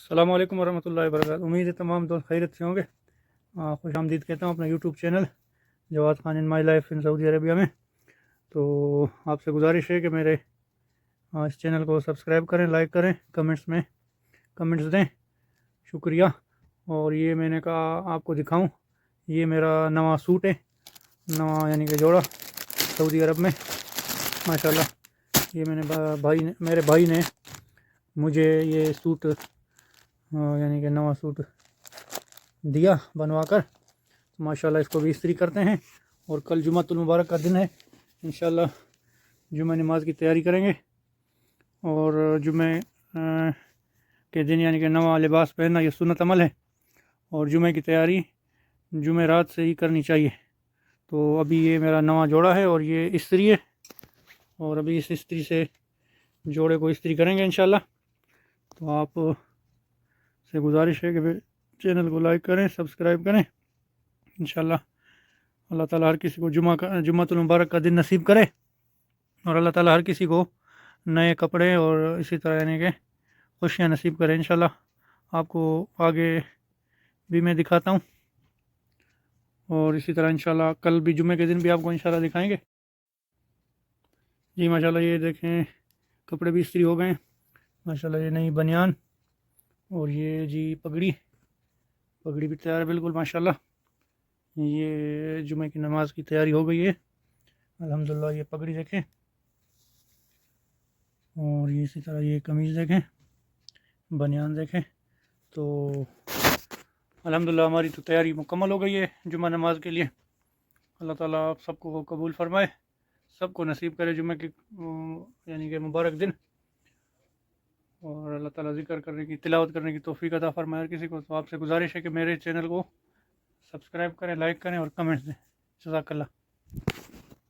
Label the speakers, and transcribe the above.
Speaker 1: السلام علیکم ورحمۃ اللہ وبرکاتہ۔ امید ہے تمام دوست خیریت سے ہوں گے۔ خوش آمدید کہتا ہوں اپنا YouTube channel Jawad Khan in my life in Saudi Arabia میں۔ تو آپ سے گزارش ہے کہ میرے اس چینل کو سبسکرائب کریں، لائک کریں، کمنٹس دیں، شکریہ۔ اور یہ میں نے کہا آپ کو دکھاؤں، یہ میرا نواں سوٹ ہے، نواں یعنی کہ جوڑا سعودی عرب میں ماشاءاللہ۔ یہ میں نے میرے بھائی نے مجھے یہ سوٹ یعنی کہ نواں سوٹ دیا بنوا کر، ماشاءاللہ اس کو بھی استری کرتے ہیں۔ اور کل جمعہ المبارک کا دن ہے، انشاءاللہ جمعہ نماز کی تیاری کریں گے۔ اور جمعہ کے دن یعنی کہ نواں لباس پہننا یہ سنت عمل ہے، اور جمعہ کی تیاری جمعہ رات سے ہی کرنی چاہیے۔ تو ابھی یہ میرا نواں جوڑا ہے اور یہ استری ہے، اور ابھی اس استری سے جوڑے کو استری کریں گے انشاءاللہ۔ تو آپ سے گزارش ہے کہ چینل کو لائک کریں، سبسکرائب کریں انشاءاللہ۔ اللہ تعالیٰ ہر کسی کو جمعہ المبارک کا دن نصیب کرے، اور اللہ تعالیٰ ہر کسی کو نئے کپڑے اور اسی طرح یعنی کہ خوشیاں نصیب کرے انشاءاللہ۔ آپ کو آگے بھی میں دکھاتا ہوں، اور اسی طرح انشاءاللہ کل بھی جمعے کے دن بھی آپ کو انشاءاللہ دکھائیں گے۔ جی ماشاءاللہ یہ دیکھیں کپڑے بھی استری ہو گئے ہیں ماشاءاللہ۔ یہ نئی بنیان اور یہ جی پگڑی بھی تیار ہے بالکل ماشاءاللہ۔ یہ جمعہ کی نماز کی تیاری ہو گئی ہے الحمدللہ۔ یہ پگڑی دیکھیں، اور یہ اسی طرح یہ قمیض دیکھیں، بنیان دیکھیں۔ تو الحمدللہ ہماری تو تیاری مکمل ہو گئی ہے جمعہ نماز کے لیے۔ اللہ تعالیٰ آپ سب کو قبول فرمائے، سب کو نصیب کرے جمعہ کی یعنی کہ مبارک دن، اور اللہ تعالیٰ ذکر کرنے کی، تلاوت کرنے کی توفیق عطا فرمائے ہر کسی کو۔ تو آپ سے گزارش ہے کہ میرے چینل کو سبسکرائب کریں، لائک کریں اور کمنٹس دیں۔ جزاک اللہ۔